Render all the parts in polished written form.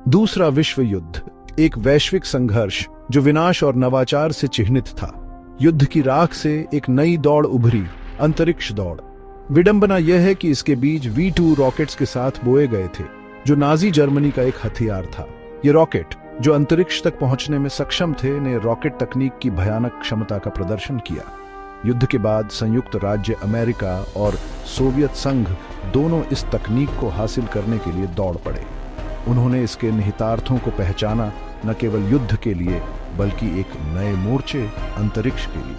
दूसरा विश्व युद्ध, एक वैश्विक संघर्ष जो विनाश और नवाचार से चिह्नित था। युद्ध की राख से एक नई दौड़ उभरी, अंतरिक्ष दौड़। विडंबना यह है कि इसके बीज V2 रॉकेट्स के साथ बोए गए थे, जो नाजी जर्मनी का एक हथियार था। ये रॉकेट, जो अंतरिक्ष तक पहुंचने में सक्षम थे, ने रॉकेट तकनीक की भयानक क्षमता का प्रदर्शन किया। युद्ध के बाद संयुक्त राज्य अमेरिका और सोवियत संघ दोनों इस तकनीक को हासिल करने के लिए दौड़ पड़े। उन्होंने इसके निहितार्थों को पहचाना, न केवल युद्ध के लिए बल्कि एक नए मोर्चे, अंतरिक्ष के लिए।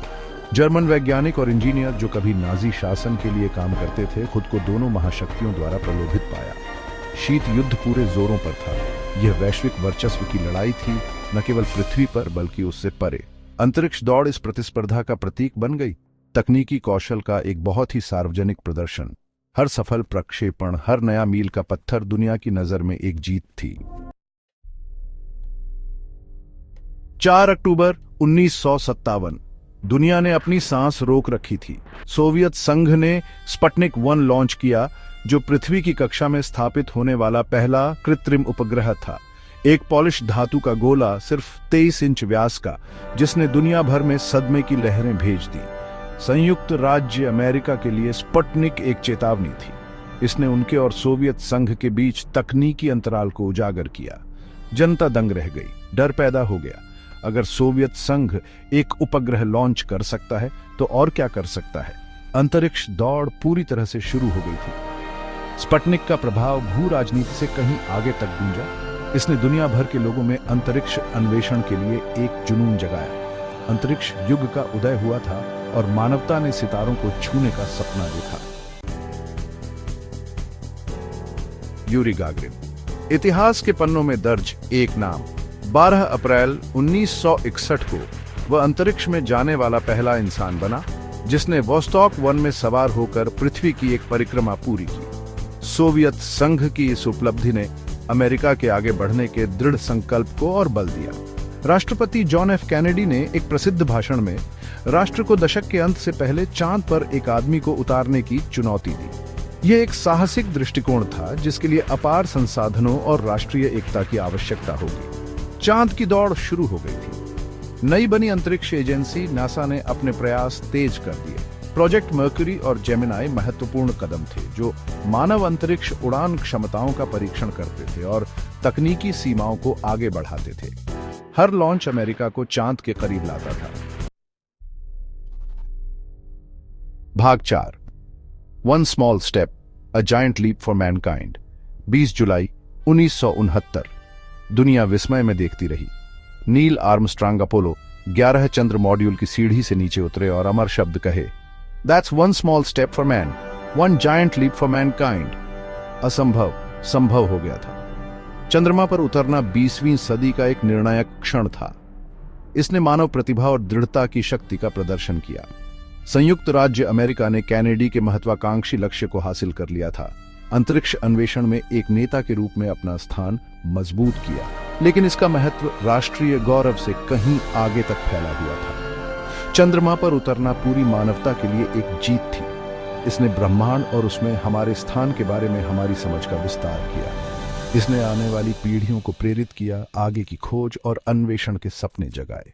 जर्मन वैज्ञानिक और इंजीनियर जो कभी नाजी शासन के लिए काम करते थे, खुद को दोनों महाशक्तियों द्वारा प्रलोभित पाया। शीत युद्ध पूरे जोरों पर था। यह वैश्विक वर्चस्व की लड़ाई थी, न केवल पृथ्वी पर बल्कि उससे परे। अंतरिक्ष दौड़ इस प्रतिस्पर्धा का प्रतीक बन गई। तकनीकी कौशल का एक बहुत ही सार्वजनिक प्रदर्शन। हर सफल प्रक्षेपण, हर नया मील का पत्थर दुनिया की नजर में एक जीत थी। 4 अक्टूबर 1957 दुनिया ने अपनी सांस रोक रखी थी। सोवियत संघ ने स्पुतनिक 1 लॉन्च किया, जो पृथ्वी की कक्षा में स्थापित होने वाला पहला कृत्रिम उपग्रह था। एक पॉलिश धातु का गोला, सिर्फ 23 इंच व्यास का, जिसने दुनिया भर में सदमे की लहरें भेज दी। संयुक्त राज्य अमेरिका के लिए स्पुतनिक एक चेतावनी थी। इसने उनके और सोवियत संघ के बीच तकनीकी अंतराल को उजागर किया। जनता दंग रह गई, डर पैदा हो गया। अगर सोवियत संघ एक उपग्रह लॉन्च कर सकता है, तो और क्या कर सकता है। अंतरिक्ष दौड़ पूरी तरह से शुरू हो गई थी। स्पुतनिक का प्रभाव भू राजनीति से कहीं आगे तक गूंजा। इसने दुनिया भर के लोगों में अंतरिक्ष अन्वेषण के लिए एक जुनून जगाया। अंतरिक्ष युग का उदय हुआ था और मानवता ने सितारों को छूने का सपना देखा। यूरी गागरिन, इतिहास के पन्नों में दर्ज एक नाम। 12 अप्रैल 1961 को वह अंतरिक्ष में जाने वाला पहला इंसान बना, जिसने वोस्टॉक 1 में सवार होकर पृथ्वी की एक परिक्रमा पूरी की। सोवियत संघ की इस उपलब्धि ने अमेरिका के आगे बढ़ने के दृढ़ संकल्प को और बल दिया। राष्ट्रपति जॉन F. कैनेडी ने एक प्रसिद्ध भाषण में राष्ट्र को दशक के अंत से पहले चांद पर एक आदमी को उतारने की चुनौती दी। यह एक साहसिक दृष्टिकोण था, जिसके लिए अपार संसाधनों और राष्ट्रीय एकता की आवश्यकता होगी। चांद की दौड़ शुरू हो गई थी। नई बनी अंतरिक्ष एजेंसी नासा ने अपने प्रयास तेज कर दिए। प्रोजेक्ट मर्क्यूरी और जेमिनाई महत्वपूर्ण कदम थे, जो मानव अंतरिक्ष उड़ान क्षमताओं का परीक्षण करते थे और तकनीकी सीमाओं को आगे बढ़ाते थे। हर लॉन्च अमेरिका को चांद के करीब लाता था। भाग 4, 1 small step, a giant leap for mankind. 20 जुलाई 1969 दुनिया विस्मय में देखती रही। नील आर्मस्ट्रांग अपोलो 11 चंद्र मॉड्यूल की सीढ़ी से नीचे उतरे और अमर शब्द कहे, That's 1 small step for man, 1 giant leap for mankind। असंभव संभव हो गया था। चंद्रमा पर उतरना 20वीं सदी का एक निर्णायक क्षण था। इसने मानव प्रतिभा और दृढ़ता की शक्ति का प्रदर्शन किया। संयुक्त राज्य अमेरिका ने कैनेडी के महत्वाकांक्षी लक्ष्य को हासिल कर लिया था। अंतरिक्ष अन्वेषण में एक नेता के रूप में अपना स्थान मजबूत किया, लेकिन इसका महत्व राष्ट्रीय गौरव से कहीं आगे तक फैला हुआ था। चंद्रमा पर उतरना पूरी मानवता के लिए एक जीत थी। इसने ब्रह्मांड और उसमें हमारे स्थान के बारे में हमारी समझ का विस्तार किया। इसने आने वाली पीढ़ियों को प्रेरित किया, आगे की खोज और अन्वेषण के सपने जगाए।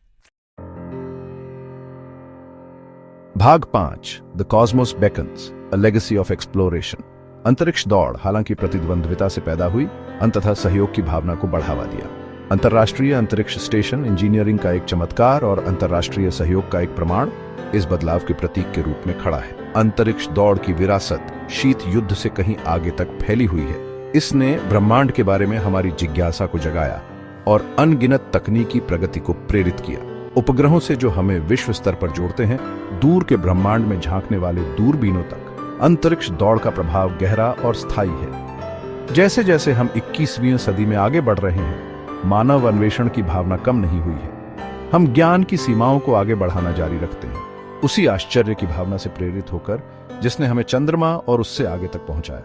भाग 5, the Cosmos beckons, a legacy of exploration. अंतरिक्ष दौड़ हालांकि प्रतिद्वंद्विता से पैदा हुई, अंततः सहयोग की भावना को बढ़ावा दिया। अंतर्राष्ट्रीय अंतरिक्ष स्टेशन इंजीनियरिंग का एक चमत्कार और अंतर्राष्ट्रीय सहयोग का एक प्रमाण इस बदलाव के प्रतीक के रूप में खड़ा है। अंतरिक्ष दौड़ की विरासत शीत युद्ध से कहीं आगे तक फैली हुई है। इसने ब्रह्मांड के बारे में हमारी जिज्ञासा को जगाया और अनगिनत तकनीकी प्रगति को प्रेरित किया। उपग्रहों से जो हमें विश्व स्तर पर जोड़ते हैं, दूर के ब्रह्मांड में झांकने वाले दूरबीनों तक, अंतरिक्ष दौड़ का प्रभाव गहरा और स्थायी है। जैसे जैसे हम 21वीं सदी में आगे बढ़ रहे हैं, मानव अन्वेषण की भावना कम नहीं हुई है। हम ज्ञान की सीमाओं को आगे बढ़ाना जारी रखते हैं, उसी आश्चर्य की भावना से प्रेरित होकर जिसने हमें चंद्रमा और उससे आगे तक पहुंचाया।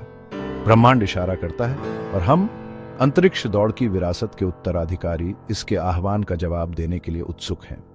ब्रह्मांड इशारा करता है और हम अंतरिक्ष दौड़ की विरासत के उत्तराधिकारी इसके आह्वान का जवाब देने के लिए उत्सुक हैं।